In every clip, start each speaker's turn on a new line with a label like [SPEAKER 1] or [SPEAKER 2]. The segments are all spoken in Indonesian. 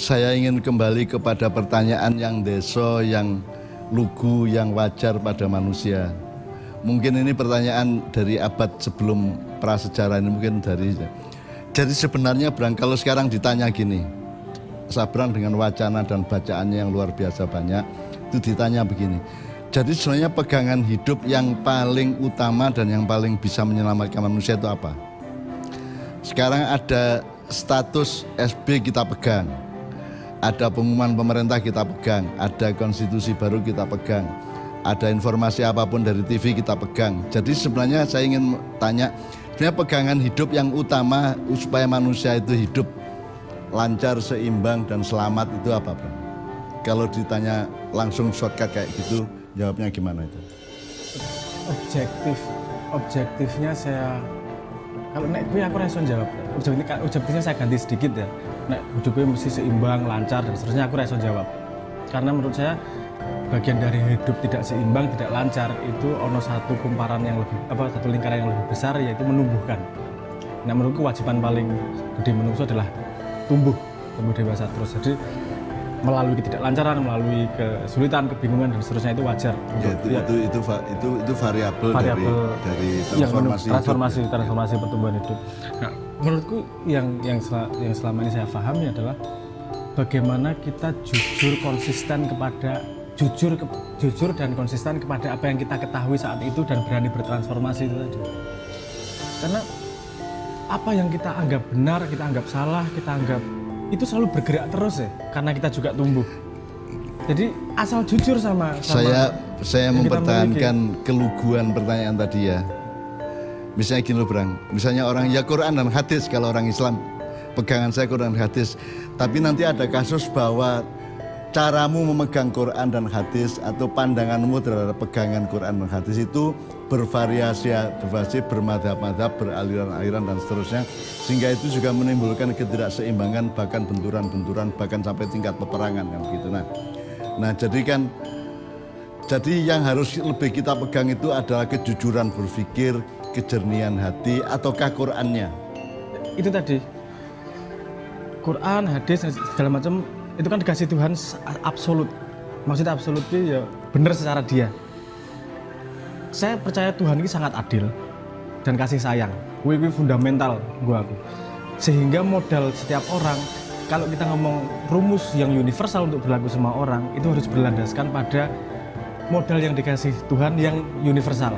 [SPEAKER 1] Saya ingin kembali kepada pertanyaan yang deso, yang lugu, yang wajar pada manusia. Mungkin ini pertanyaan dari abad sebelum prasejarah ini, mungkin dari. Jadi sebenarnya Brang, kalau sekarang ditanya gini, Sabrang dengan wacana dan bacaannya yang luar biasa banyak, itu ditanya begini. Jadi sebenarnya pegangan hidup yang paling utama dan yang paling bisa menyelamatkan manusia itu apa? Sekarang ada status SB kita pegang, ada pengumuman pemerintah kita pegang, ada konstitusi baru kita pegang, ada informasi apapun dari TV kita pegang. Jadi sebenarnya saya ingin tanya, sebenarnya pegangan hidup yang utama supaya manusia itu hidup lancar, seimbang, dan selamat itu apa, Bang? Kalau ditanya langsung shortcut kayak gitu, jawabnya gimana itu?
[SPEAKER 2] Objektifnya saya, kalau naik gue aku langsung jawab. Objektifnya saya ganti sedikit ya. Naik hidupnya mesti seimbang, lancar, dan seterusnya aku langsung jawab. Karena menurut saya bagian dari hidup tidak seimbang, tidak lancar itu ono satu kumparan yang lebih satu lingkaran yang lebih besar, yaitu menumbuhkan. Nah, menurutku kewajiban paling gede manusia adalah tumbuh dewasa terus. Jadi melalui ketidaklancaran, melalui kesulitan, kebingungan dan seterusnya itu wajar.
[SPEAKER 1] Itu variabel dari
[SPEAKER 2] transformasi pertumbuhan hidup. Nah, menurutku yang selama ini saya pahami adalah bagaimana kita jujur dan konsisten kepada apa yang kita ketahui saat itu dan berani bertransformasi itu tadi. Karena apa yang kita anggap benar, kita anggap salah, kita anggap itu selalu bergerak terus ya, karena kita juga tumbuh. Jadi asal jujur sama
[SPEAKER 1] saya mempertahankan keluguan pertanyaan tadi ya. Misalnya gini loh Brang, misalnya orang ya Quran dan hadis, kalau orang Islam pegangan saya Quran dan hadis. Tapi nanti ada kasus bahwa caramu memegang Quran dan hadis atau pandanganmu terhadap pegangan Quran dan hadis itu bervariasi, bermadhab-madhab, beraliran-aliran dan seterusnya, sehingga itu juga menimbulkan ketidakseimbangan, bahkan benturan-benturan, bahkan sampai tingkat peperangan kan gitu. Nah jadi yang harus lebih kita pegang itu adalah kejujuran berpikir, kejernihan hati, ataukah Qurannya?
[SPEAKER 2] Itu tadi Quran, hadis, segala macam itu kan dikasih Tuhan absolut. Maksudnya absolut itu ya benar secara dia. Saya percaya Tuhan ini sangat adil dan kasih sayang. Ini fundamental aku. Sehingga modal setiap orang, kalau kita ngomong rumus yang universal untuk berlaku semua orang, itu harus berlandaskan pada modal yang dikasih Tuhan yang universal.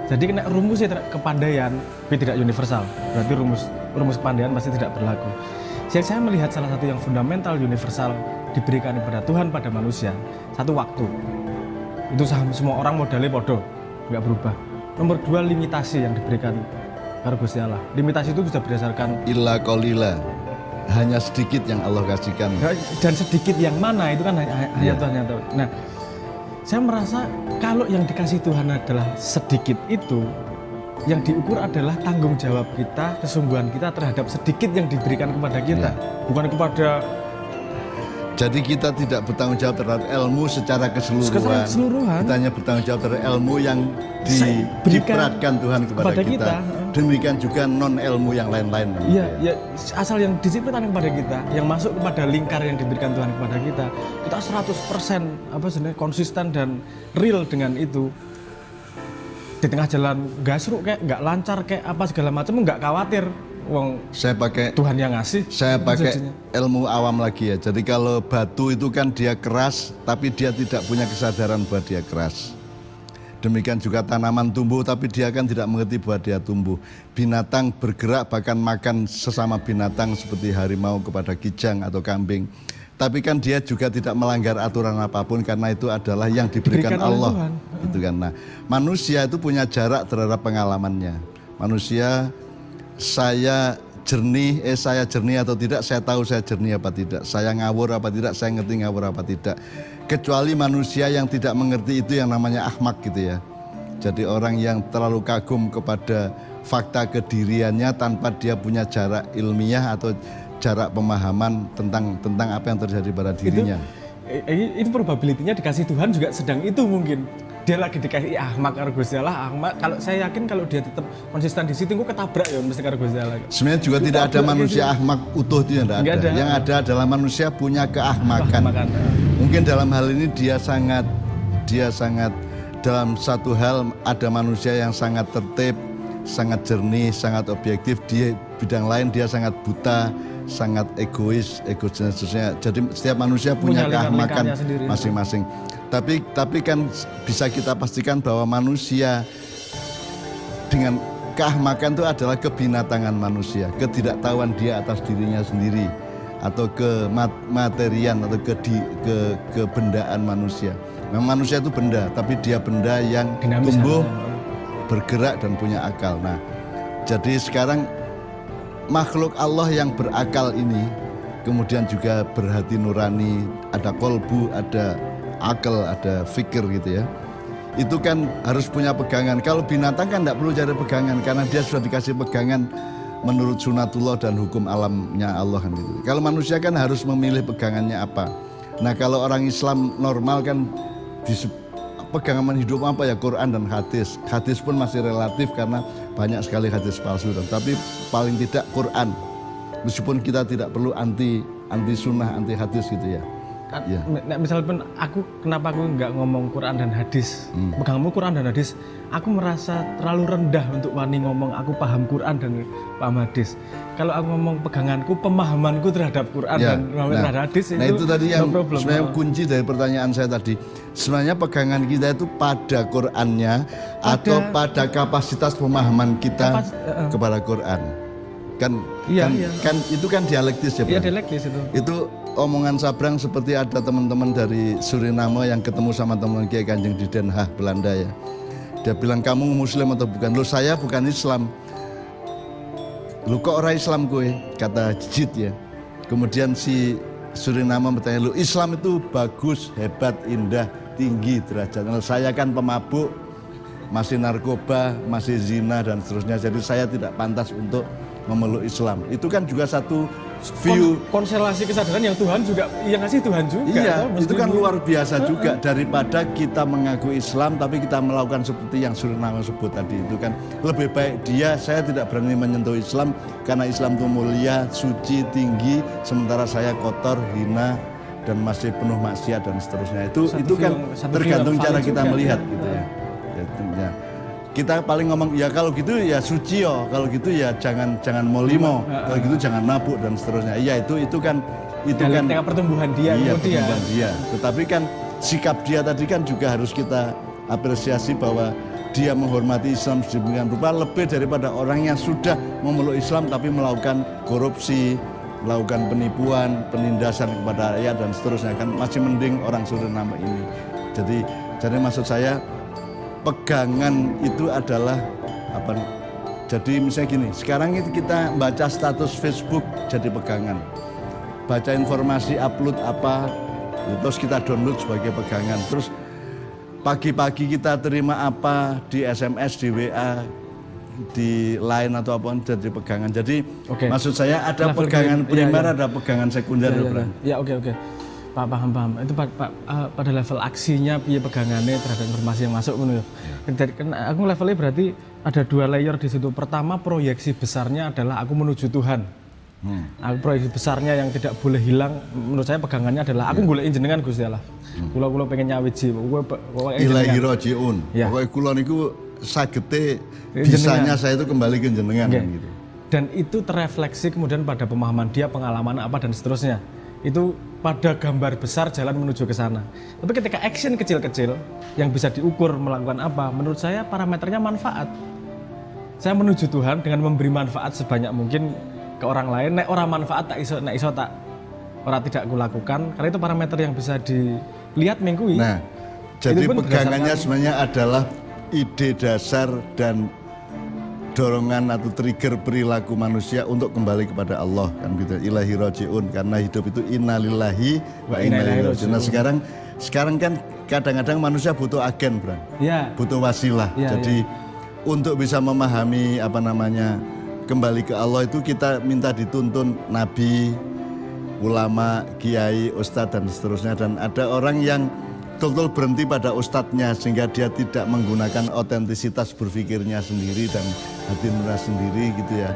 [SPEAKER 2] Jadi kena rumusnya kepandaian, tapi tidak universal. Berarti rumus kepandaian pasti tidak berlaku. Jadi saya melihat salah satu yang fundamental universal diberikan kepada Tuhan pada manusia, satu waktu. Itu semua orang modalnya bodoh, nggak berubah. Nomor dua, limitasi yang diberikan karo Gusti Allah. Limitasi itu bisa berdasarkan
[SPEAKER 1] illa qalila, hanya sedikit yang Allah kasihkan.
[SPEAKER 2] Dan sedikit yang mana itu kan hanya Tuhan yang tahu. Nah, saya merasa kalau yang dikasih Tuhan adalah sedikit itu, yang diukur adalah tanggung jawab kita, kesungguhan kita terhadap sedikit yang diberikan kepada kita, bukan kepada.
[SPEAKER 1] Jadi kita tidak bertanggung jawab terhadap ilmu secara keseluruhan. Kita hanya bertanggung jawab terhadap ilmu yang diberikan Tuhan kepada kita. Demikian juga non ilmu yang lain-lain.
[SPEAKER 2] Iya, asal yang diciptakan kepada kita, yang masuk kepada lingkar yang diberikan Tuhan kepada kita 100% konsisten dan real dengan itu. Di tengah jalan gasruk kayak nggak lancar kayak apa segala macam, nggak khawatir.
[SPEAKER 1] Saya pakai
[SPEAKER 2] Tuhan yang ngasih.
[SPEAKER 1] Saya pakai ilmu awam lagi ya. Jadi kalau batu itu kan dia keras, tapi dia tidak punya kesadaran bahwa dia keras. Demikian juga tanaman tumbuh, tapi dia kan tidak mengerti bahwa dia tumbuh. Binatang bergerak, bahkan makan sesama binatang seperti harimau kepada kijang atau kambing. Tapi kan dia juga tidak melanggar aturan apapun karena itu adalah yang diberikan Allah. Itu kan. Nah, manusia itu punya jarak terhadap pengalamannya. Manusia, saya jernih atau tidak, saya tahu saya jernih apa tidak, saya ngawur apa tidak, saya ngerti ngawur apa tidak. Kecuali manusia yang tidak mengerti, itu yang namanya ahmak gitu ya. Jadi orang yang terlalu kagum kepada fakta kediriannya tanpa dia punya jarak ilmiah atau jarak pemahaman tentang apa yang terjadi pada dirinya.
[SPEAKER 2] Itu probability-nya dikasih Tuhan juga sedang itu mungkin. dia lagi dikasih ahmak karo Gusti Allah, ahmak. Kalau saya yakin kalau dia tetap konsisten di situ, gue ketabrak ya mesti karo Gusti Allah.
[SPEAKER 1] Sebenarnya juga tidak ada manusia ahmak utuh itu tidak ada. Yang ada adalah manusia punya keahmakan. Mungkin dalam hal ini dia sangat dalam satu hal ada manusia yang sangat tertib, sangat jernih, sangat objektif. Di bidang lain dia sangat buta, sangat egois dan seterusnya. Jadi setiap manusia punya keahmakan masing-masing. Tapi kan bisa kita pastikan bahwa manusia dengan keahmakan itu adalah kebinatangan manusia, ketidaktahuan dia atas dirinya sendiri, atau kematerian atau kebendaan manusia. Memang manusia itu benda, tapi dia benda yang tumbuh, bergerak dan punya akal. Nah, jadi sekarang makhluk Allah yang berakal ini, kemudian juga berhati nurani, ada kolbu, ada akal, ada fikir gitu ya. Itu kan harus punya pegangan. Kalau binatang kan tidak perlu cari pegangan, karena dia sudah dikasih pegangan menurut sunatullah dan hukum alamnya Allah kan gitu. Kalau manusia kan harus memilih pegangannya apa. Nah kalau orang Islam normal kan pegangan hidup apa ya, Quran dan hadis. Hadis pun masih relatif karena banyak sekali hadis palsu, tapi paling tidak Quran. Meskipun kita tidak perlu anti sunnah, anti hadis gitu ya.
[SPEAKER 2] Ya. Misalnya pun kenapa aku nggak ngomong Quran dan hadis, peganganmu Quran dan hadis, aku merasa terlalu rendah untuk wani ngomong aku paham Quran dan paham hadis. Kalau aku ngomong peganganku, pemahamanku terhadap Quran dan terhadap hadis,
[SPEAKER 1] itu tadi yang sebenarnya kunci dari pertanyaan saya tadi. Sebenarnya pegangan kita itu pada Qurannya atau pada kapasitas pemahaman kita kepada Quran. Kan itu kan dialektis ya, Bang?
[SPEAKER 2] Iya, dialektis itu.
[SPEAKER 1] Itu omongan sabrang seperti ada teman-teman dari Suriname yang ketemu sama teman Kiai Kanjeng di Den Haag, Belanda ya. Dia bilang, kamu muslim atau bukan? Loh, saya bukan Islam. Lu kok orang Islam gue? Kata Jijit ya. Kemudian si Suriname bertanya, lu Islam itu bagus, hebat, indah, tinggi derajatnya. Saya kan pemabuk, masih narkoba, masih zina dan seterusnya. Jadi saya tidak pantas untuk memeluk Islam. Itu kan juga satu view
[SPEAKER 2] konstelasi kesadaran yang Tuhan juga yang ngasih Tuhan juga.
[SPEAKER 1] Iya, itu kan luar biasa juga daripada kita mengaku Islam tapi kita melakukan seperti yang Suriname sebut tadi. Itu kan lebih baik saya tidak berani menyentuh Islam karena Islam itu mulia, suci, tinggi, sementara saya kotor, hina dan masih penuh maksiat dan seterusnya. Itu kan tergantung cara kita melihat gitu ya. Kita paling ngomong ya kalau gitu ya suci yo, kalau gitu ya jangan molimo, kalau gitu jangan mabuk dan seterusnya. Iya itu kan
[SPEAKER 2] pertumbuhan dia.
[SPEAKER 1] Iya, pertumbuhan dia. Tetapi kan sikap dia tadi kan juga harus kita apresiasi bahwa dia menghormati Islam sedemikian rupa lebih daripada orang yang sudah memeluk Islam tapi melakukan korupsi, melakukan penipuan, penindasan kepada rakyat dan seterusnya, kan masih mending orang Suriname ini. Jadi maksud saya pegangan itu adalah apa? Jadi misalnya gini, sekarang itu kita baca status Facebook jadi pegangan, baca informasi upload apa, terus kita download sebagai pegangan. Terus pagi-pagi kita terima apa di SMS, di WA, di Line atau apa jadi pegangan. Jadi maksud saya ada pegangan primer, ada pegangan sekunder.
[SPEAKER 2] Ya oke. Pak paham. Itu pada level aksinya piye pegangannya terhadap informasi yang masuk menurut. Kan aku levelnya berarti ada 2 layer di situ. Pertama, proyeksi besarnya adalah aku menuju Tuhan. Aku proyeksi besarnya yang tidak boleh hilang menurut saya pegangannya adalah aku golek jenengan Gusti Allah. Kula pengen nyawiji
[SPEAKER 1] Ilahi rojiun. Pokoke kula niku sagete bisanya saya itu kembali ke jenengan gitu.
[SPEAKER 2] Dan itu terefleksi kemudian pada pemahaman dia, pengalaman apa dan seterusnya. Itu pada gambar besar jalan menuju ke sana. Tapi ketika action kecil-kecil yang bisa diukur melakukan apa, menurut saya parameternya manfaat. Saya menuju Tuhan dengan memberi manfaat sebanyak mungkin ke orang lain. Nek orang manfaat tak iso tak orang tidak kulakukan, karena itu parameter yang bisa dilihat minggu ini.
[SPEAKER 1] Nah, jadi pegangannya sebenarnya adalah ide dasar dan dorongan atau trigger perilaku manusia untuk kembali kepada Allah kan gitu. Ilahi rojiun, karena hidup itu innalillahi wa inna ilaihi rajiun. Nah sekarang kan kadang-kadang manusia butuh agen, Bang.
[SPEAKER 2] Ya.
[SPEAKER 1] Butuh wasilah. Jadi untuk bisa memahami kembali ke Allah itu kita minta dituntun nabi, ulama, kiai, ustadz dan seterusnya. Dan ada orang yang betul-betul berhenti pada ustadznya sehingga dia tidak menggunakan otentisitas berpikirnya sendiri dan hati nurani sendiri gitu ya.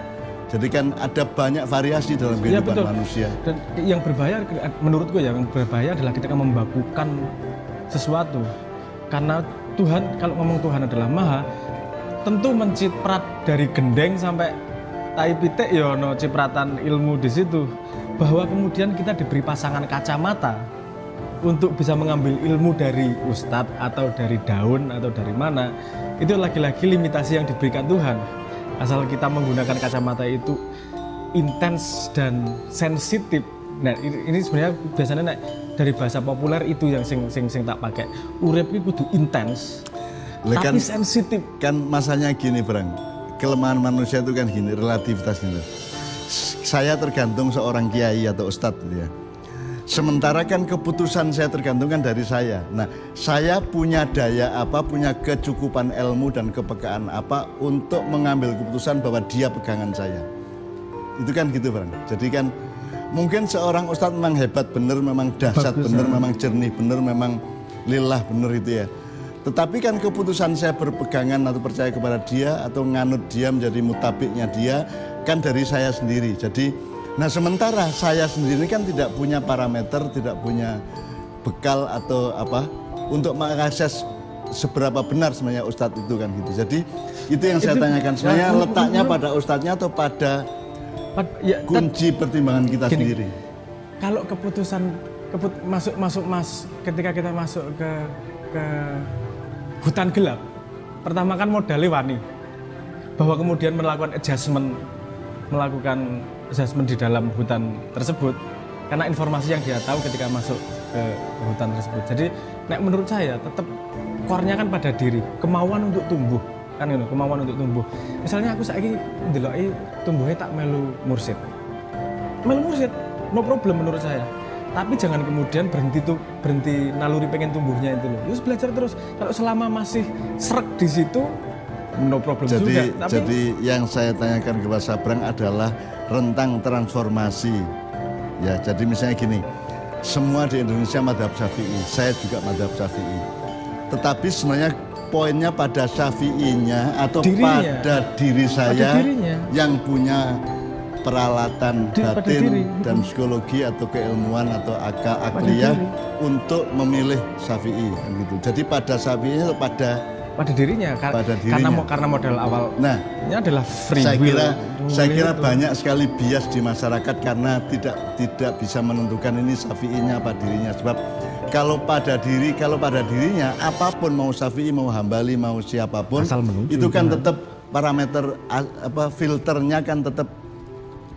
[SPEAKER 1] Jadi kan ada banyak variasi dalam kehidupan manusia.
[SPEAKER 2] Dan yang berbahaya menurutku ya, yang berbahaya adalah ketika membakukan sesuatu. Karena Tuhan, kalau ngomong Tuhan adalah maha, tentu menciprat dari gendeng sampai tai pitik ya no cipratan ilmu di situ. Bahwa kemudian kita diberi pasangan kacamata untuk bisa mengambil ilmu dari ustadz atau dari daun atau dari mana, itu lagi-lagi limitasi yang diberikan Tuhan. Asal kita menggunakan kacamata itu intens dan sensitif. Nah ini sebenarnya biasanya dari bahasa populer itu yang sing tak pakai. Urip itu kudu intens, tapi sensitif.
[SPEAKER 1] Kan masanya gini, Brang. Kelemahan manusia itu kan gini, relativitas gitu. Saya tergantung seorang kiai atau ustadz gitu ya. Sementara kan keputusan saya tergantungkan dari saya. Nah, saya punya daya apa, punya kecukupan ilmu dan kepekaan apa untuk mengambil keputusan bahwa dia pegangan saya. Itu kan gitu, Bang. Jadi kan mungkin seorang ustadz memang hebat bener, memang dahsyat bener, memang jernih bener, memang lillah bener itu ya. Tetapi kan keputusan saya berpegangan atau percaya kepada dia atau nganut dia menjadi mutabiknya dia kan dari saya sendiri. Jadi nah sementara saya sendiri kan tidak punya parameter, tidak punya bekal atau apa untuk mengakses seberapa benar sebenarnya ustadz itu kan gitu. Jadi itu yang saya tanyakan sebenarnya letaknya pada ustadznya atau pada kunci pertimbangan kita sendiri.
[SPEAKER 2] Kalau keputusan masuk ketika kita masuk ke hutan gelap, pertama kan modalnya wani, bahwa kemudian melakukan adjustment di dalam hutan tersebut karena informasi yang dia tahu ketika masuk ke hutan tersebut. Jadi menurut saya tetap core-nya kan pada diri, kemauan untuk tumbuh kan itu, kemauan untuk tumbuh. Misalnya aku saiki ndeloki tumbuhnya tak melu mursyid, no problem menurut saya. Tapi jangan kemudian berhenti naluri pengen tumbuhnya itu loh. Terus belajar terus. Kalau selama masih srek di situ, no problem juga.
[SPEAKER 1] Jadi yang saya tanyakan ke Pak Sabrang adalah rentang transformasi. Ya, jadi misalnya gini, semua di Indonesia madhab Syafi'i, saya juga madhab Syafi'i. Tetapi sebenarnya poinnya pada Syafi'inya atau pada diri saya yang punya peralatan batin dan psikologi atau keilmuan atau akliyah untuk memilih Syafi'i gitu. Jadi pada Syafi'i atau pada
[SPEAKER 2] dirinya, karena modal awal ini adalah free will.
[SPEAKER 1] Saya kira banyak sekali bias di masyarakat karena tidak bisa menentukan ini Syafi'inya apa dirinya. Sebab kalau pada dirinya apapun, mau Syafi'i, mau Hambali, mau siapapun, itu kan tetap parameter filternya kan tetap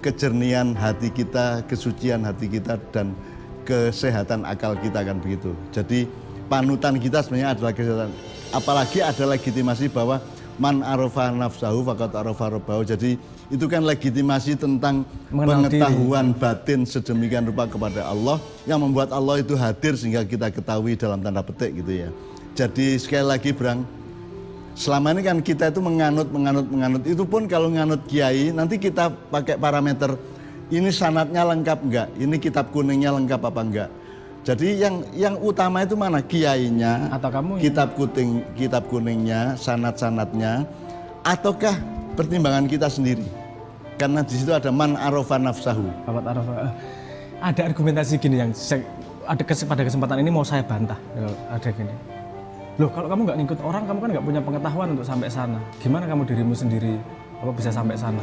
[SPEAKER 1] kejernihan hati kita, kesucian hati kita, dan kesehatan akal kita kan begitu. Jadi panutan kita sebenarnya adalah kesehatan. Apalagi ada legitimasi bahwa man arofa nafsahu faqad arofa rabbahu. Jadi itu kan legitimasi tentang pengetahuan batin sedemikian rupa kepada Allah yang membuat Allah itu hadir sehingga kita ketahui dalam tanda petik gitu ya. Jadi sekali lagi, Brang, selama ini kan kita itu menganut. Itu pun kalau nganut kiai, nanti kita pakai parameter ini sanadnya lengkap enggak, ini kitab kuningnya lengkap apa enggak. Jadi yang utama itu mana? Kiainya,
[SPEAKER 2] atau kamu
[SPEAKER 1] kitab kuningnya, sanad-sanadnya, ataukah pertimbangan kita sendiri? Karena di situ ada man arofa nafsahu.
[SPEAKER 2] Ada argumentasi gini yang pada kesempatan ini mau saya bantah. Ada gini. Loh, kalau kamu nggak ngikut orang, kamu kan nggak punya pengetahuan untuk sampai sana. Gimana kamu dirimu sendiri apa bisa sampai sana?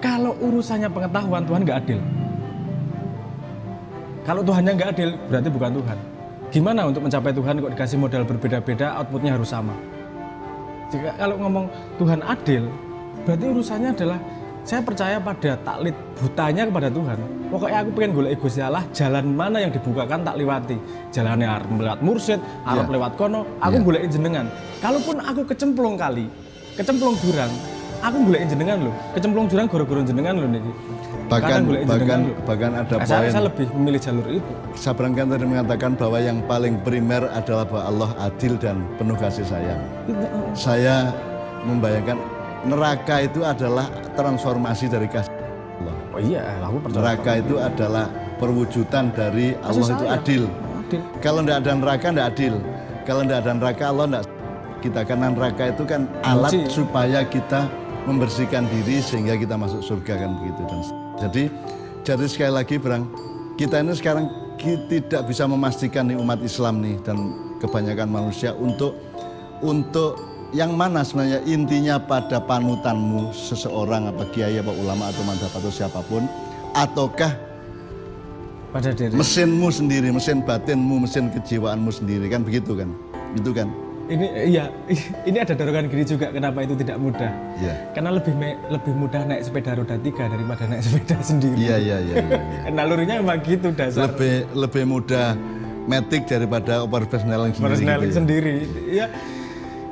[SPEAKER 2] Kalau urusannya pengetahuan, Tuhan nggak adil. Kalau Tuhannya nggak adil, berarti bukan Tuhan. Gimana untuk mencapai Tuhan kok dikasih modal berbeda-beda, outputnya harus sama? Jika kalau ngomong Tuhan adil, berarti urusannya adalah saya percaya pada taklid butanya kepada Tuhan. Pokoknya aku pengen golek Gusti Allah, jalan mana yang dibukakan tak liwati. Jalannya arep lewat mursyid, arep lewat kono, aku golek jenengan. Kalaupun aku kecemplung jurang, aku golek jenengan loh. Kecemplung jurang gara-gara jenengan loh niki.
[SPEAKER 1] Bahkan ada poin.
[SPEAKER 2] Saya lebih memilih jalur itu.
[SPEAKER 1] Sabrang kan tadi mengatakan bahwa yang paling primer adalah bahwa Allah adil dan penuh kasih sayang. Saya membayangkan neraka itu adalah transformasi dari kasih Allah.
[SPEAKER 2] Oh iya, aku percaya.
[SPEAKER 1] Neraka itu adalah perwujudan dari Allah itu adil.
[SPEAKER 2] adil.
[SPEAKER 1] Kalau tidak ada neraka tidak adil. Kalau tidak ada neraka Allah tidak kita, karena neraka itu kan alat
[SPEAKER 2] Kunci.
[SPEAKER 1] supaya kita membersihkan diri sehingga kita masuk surga kan begitu. Dan jadi sekali lagi Brang, kita ini sekarang tidak bisa memastikan nih umat Islam nih dan kebanyakan manusia untuk yang mana sebenarnya intinya pada panutanmu seseorang, apa kiai, apa ulama, atau madhab, atau siapapun, ataukah
[SPEAKER 2] Pada diri.
[SPEAKER 1] mesinmu sendiri, mesin batinmu, mesin kejiwaanmu sendiri, kan begitu kan? Itu kan?
[SPEAKER 2] Ini ada dorongan gini juga kenapa itu tidak mudah.
[SPEAKER 1] Iya.
[SPEAKER 2] Karena lebih mudah naik sepeda roda 3 daripada naik sepeda sendiri.
[SPEAKER 1] Iya.
[SPEAKER 2] Nalurinya memang gitu dasar.
[SPEAKER 1] Lebih mudah metik daripada overpersonal sendiri.
[SPEAKER 2] Personal
[SPEAKER 1] gitu ya.
[SPEAKER 2] sendiri. Ya,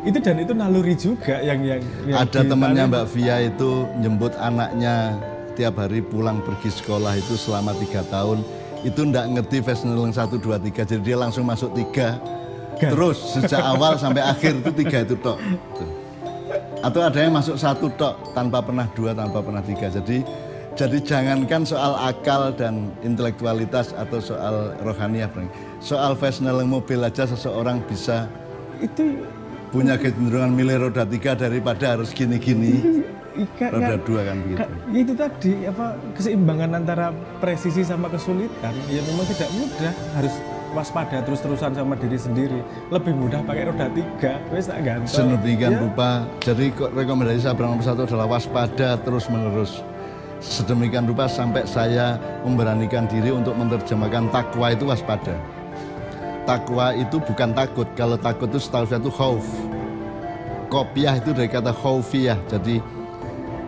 [SPEAKER 2] itu naluri juga yang
[SPEAKER 1] Ada temannya Mbak Via itu nyebut anaknya tiap hari pulang pergi sekolah itu selama 3 tahun itu ndak ngerti Fesneleng 1, 2, 3, jadi dia langsung masuk 3 terus sejak awal sampai akhir itu 3 itu tok. Atau ada yang masuk 1 tok tanpa pernah 2, tanpa pernah 3. Jadi jangankan soal akal dan intelektualitas atau soal rohaniah, soal Fesneleng mobil aja seseorang bisa
[SPEAKER 2] itu
[SPEAKER 1] punya kecenderungan milih roda 3 daripada harus gini-gini roda 2 kan begitu.
[SPEAKER 2] Itu tadi keseimbangan antara presisi sama kesulitan ya memang tidak mudah, harus waspada terus-terusan sama diri sendiri. Lebih mudah pakai roda 3 wis tak gantung.
[SPEAKER 1] Sedemikian rupa, jadi rekomendasi saya nomor 1 adalah waspada terus-menerus. Sedemikian rupa sampai saya memberanikan diri untuk menerjemahkan takwa itu waspada. Takwa itu bukan takut. Kalau takut itu setahu saya itu khauf. Kopiah itu dari kata khaufiyah. Jadi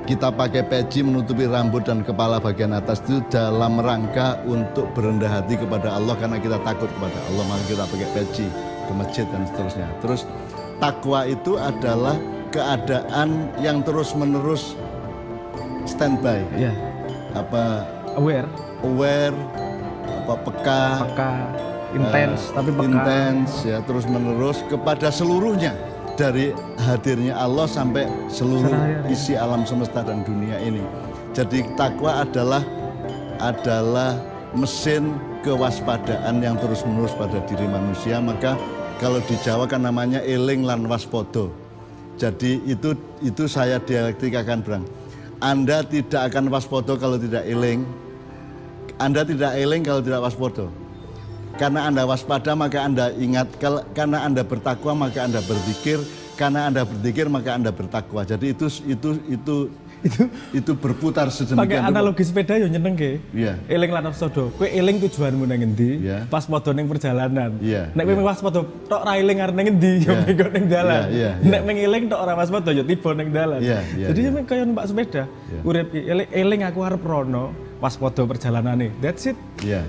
[SPEAKER 1] kita pakai peci menutupi rambut dan kepala bagian atas itu dalam rangka untuk berendah hati kepada Allah karena kita takut kepada Allah, maka kita pakai peci ke masjid dan seterusnya. Terus takwa itu adalah keadaan yang terus-menerus standby.
[SPEAKER 2] Ya, aware,
[SPEAKER 1] peka,
[SPEAKER 2] intens, tapi peka.
[SPEAKER 1] Intens ya, terus menerus kepada seluruhnya, dari hadirnya Allah sampai seluruh isi alam semesta dan dunia ini. Jadi takwa adalah mesin kewaspadaan yang terus menerus pada diri manusia. Maka kalau di Jawa kan namanya eling lan waspodo. Jadi itu saya dialektikakan Brang. Anda tidak akan waspodo kalau tidak eling. Anda tidak eling kalau tidak waspodo. Karena Anda waspada maka Anda ingat, karena Anda bertakwa maka Anda berzikir, karena Anda berzikir maka Anda bertakwa. Jadi itu berputar sedemikian.
[SPEAKER 2] Pakai analogi sepeda yo nyeneng ke.
[SPEAKER 1] Iya.
[SPEAKER 2] Eling lan waspada. Kowe eling tujuanmu nang endi?
[SPEAKER 1] Iya.
[SPEAKER 2] Waspada ning perjalanan.
[SPEAKER 1] Iya.
[SPEAKER 2] Nek kowe waspada tok ra eling arep nang endi yo mengko ning dalan. Nek mengeling tok ora waspada yo tiba ning dalan. Jadi yo kaya numpak sepeda. Urip eling aku arep rono. Waspada perjalanane. That's it.
[SPEAKER 1] Iya.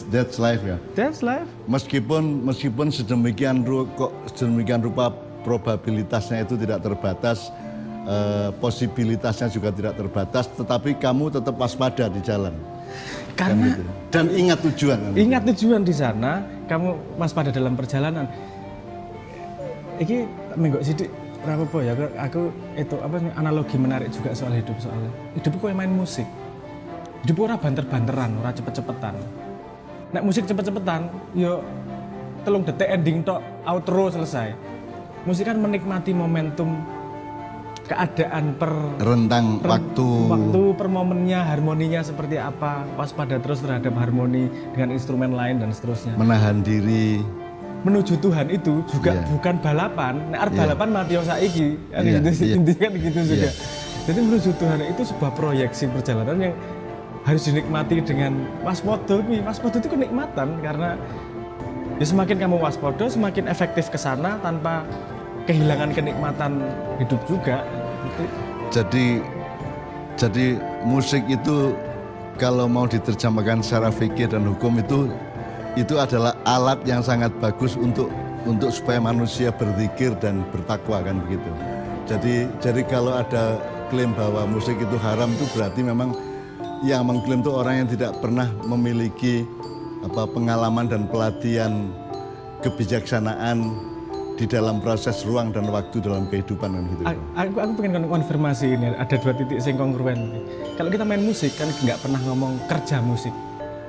[SPEAKER 1] That's life ya.
[SPEAKER 2] That's life.
[SPEAKER 1] Meskipun sedemikian rupa probabilitasnya itu tidak terbatas, posibilitasnya juga tidak terbatas, tetapi kamu tetap waspada di jalan.
[SPEAKER 2] Karena
[SPEAKER 1] kan gitu. Dan ingat tujuan.
[SPEAKER 2] Ingat tujuan di sana, kamu waspada dalam perjalanan. Iki minggu sidik apa ya? Aku itu analogi menarik juga soal hidup soalnya. Hidup kayak main musik. Hidup ora banter-banteran, ora cepet-cepetan. Nek musik cepet-cepetan, yo 3 detik ending tok, outro selesai. Musik kan menikmati momentum keadaan
[SPEAKER 1] rentang waktu
[SPEAKER 2] per momennya, harmoninya seperti apa, waspada terus terhadap harmoni dengan instrumen lain dan seterusnya.
[SPEAKER 1] Menahan diri.
[SPEAKER 2] Menuju Tuhan itu juga bukan balapan. Nek arep balapan mati yo saiki. Intinya kan gitu juga. Jadi menuju Tuhan itu sebuah proyeksi perjalanan yang harus dinikmati dengan waspada. Waspada itu kenikmatan karena ya semakin kamu waspada semakin efektif ke sana tanpa kehilangan kenikmatan hidup juga.
[SPEAKER 1] Jadi musik itu kalau mau diterjemahkan secara fikih dan hukum itu adalah alat yang sangat bagus untuk supaya manusia berzikir dan bertakwa kan begitu. Jadi kalau ada klaim bahwa musik itu haram itu berarti memang yang mengklaim itu orang yang tidak pernah memiliki pengalaman dan pelatihan kebijaksanaan di dalam proses ruang dan waktu dalam kehidupan kan gitu.
[SPEAKER 2] Aku pengen konfirmasi ini, ada 2 titik yang kongruen. Kalau kita main musik kan nggak pernah ngomong kerja musik,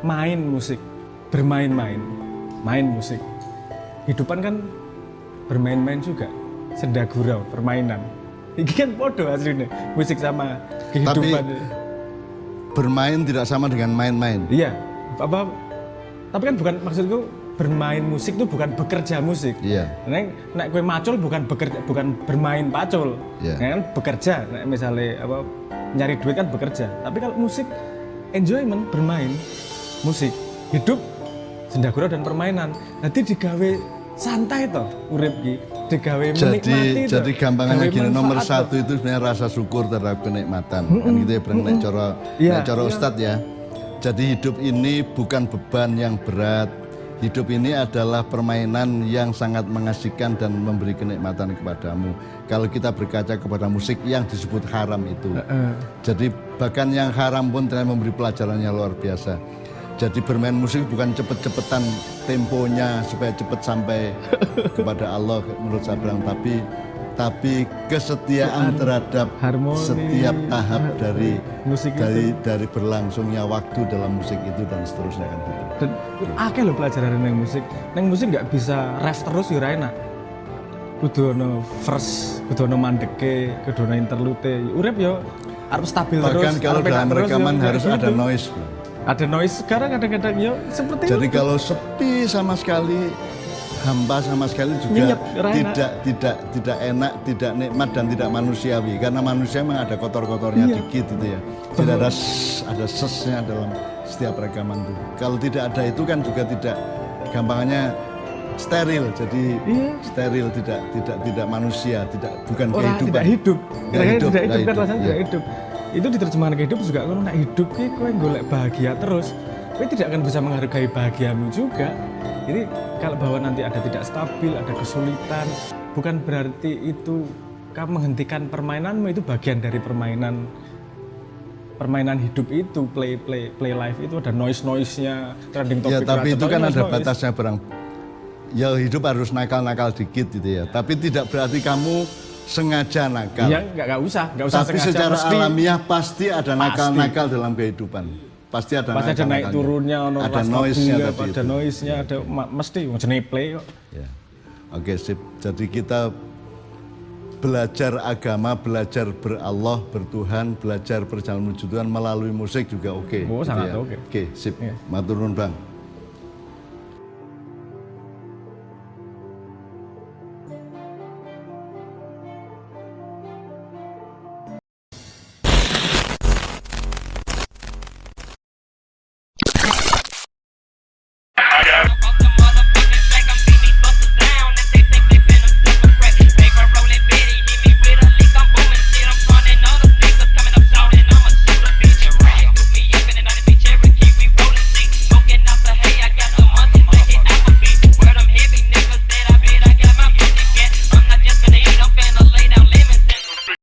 [SPEAKER 2] main musik, bermain-main. main musik. Hidupan kan bermain-main juga, senda gurau, permainan. Ini kan podo aslinya, musik sama kehidupan.
[SPEAKER 1] Tapi bermain tidak sama dengan main-main.
[SPEAKER 2] Iya, tapi kan bukan, maksudku bermain musik itu bukan bekerja musik.
[SPEAKER 1] Iya.
[SPEAKER 2] Nek kue macul bukan bekerja, bukan bermain pacul.
[SPEAKER 1] Iya.
[SPEAKER 2] Kan bekerja. Nek misalnya nyari duit kan bekerja. Tapi kalau musik enjoyment, bermain musik, hidup senda gurau dan permainan. Nanti digawe santai toh urip ki, digawe menikmati toh.
[SPEAKER 1] Jadi gampangannya
[SPEAKER 2] Gawe
[SPEAKER 1] gini, nomor
[SPEAKER 2] manfaat
[SPEAKER 1] satu itu sebenarnya rasa syukur terhadap kenikmatan. Kan gitu ya, nek cara Ustadz ya. Jadi hidup ini bukan beban yang berat. Hidup ini adalah permainan yang sangat mengasihkan dan memberi kenikmatan kepadamu. Kalau kita berkaca kepada musik yang disebut haram itu. Jadi bahkan yang haram pun ternyata memberi pelajaran yang luar biasa. Jadi bermain musik bukan cepet-cepetan temponya supaya cepet sampai kepada Allah menurut saya bilang, tapi kesetiaan terhadap
[SPEAKER 2] harmoni,
[SPEAKER 1] setiap tahap dari
[SPEAKER 2] musik
[SPEAKER 1] dari berlangsungnya waktu dalam musik itu dan seterusnya kan gitu.
[SPEAKER 2] Dan akeh lho pelajaran nang musik. Nang musik nggak bisa ref terus ya ora enak. Kudu ono verse, kudu ono mandeke, kudu ono interlude. Urip yo harus stabil terus.
[SPEAKER 1] Bahkan kalau dalam rekaman harus ada
[SPEAKER 2] gitu.
[SPEAKER 1] noise.
[SPEAKER 2] Ada noise sekarang kadang-kadang yo seperti
[SPEAKER 1] Jadi
[SPEAKER 2] itu.
[SPEAKER 1] kalau sepi sama sekali, hampa sama sekali juga
[SPEAKER 2] Nyenyap,
[SPEAKER 1] tidak enak, tidak nikmat dan tidak manusiawi. Karena manusia memang ada kotor-kotornya dikit itu ya. Tidak ada sesnya dalam setiap rekaman itu. Kalau tidak ada itu kan juga tidak, gampangannya steril. Jadi steril, tidak manusia, bukan
[SPEAKER 2] orang
[SPEAKER 1] kehidupan.
[SPEAKER 2] tidak hidup. Kira-kira tidak hidup kan
[SPEAKER 1] hidup,
[SPEAKER 2] rasanya
[SPEAKER 1] ya.
[SPEAKER 2] tidak hidup. Itu diterjemahkan ke hidup juga, kalau nak hidup ki kowe golek bahagia terus, kowe tidak akan bisa menghargai bahagiamu juga. Jadi kalau bahwa nanti ada tidak stabil, ada kesulitan, bukan berarti itu kamu menghentikan permainanmu, itu bagian dari permainan hidup itu, play life itu ada noise-nya, trending topic.
[SPEAKER 1] Ya, tapi itu kan ada
[SPEAKER 2] noise.
[SPEAKER 1] batasnya barang. Ya hidup harus nakal-nakal dikit gitu ya. Tapi tidak berarti kamu sengaja nakal.
[SPEAKER 2] Iya, nggak usah
[SPEAKER 1] Tapi
[SPEAKER 2] sengaja.
[SPEAKER 1] secara
[SPEAKER 2] Mesti
[SPEAKER 1] alamiah pasti ada nakal-nakal dalam kehidupan. Pasti ada
[SPEAKER 2] naik
[SPEAKER 1] nakal-nakalnya.
[SPEAKER 2] turunnya,
[SPEAKER 1] ada noise-nya tadi
[SPEAKER 2] ada
[SPEAKER 1] itu.
[SPEAKER 2] noise-nya, ada mesti jenis play kok.
[SPEAKER 1] Ya. Oke, sip. Jadi kita belajar agama, belajar berallah, bertuhan, belajar perjalanan menuju Tuhan melalui musik juga oke.
[SPEAKER 2] Oh, sangat oke.
[SPEAKER 1] Oke, sip.
[SPEAKER 2] Iya.
[SPEAKER 1] Matur nuwun, Bang.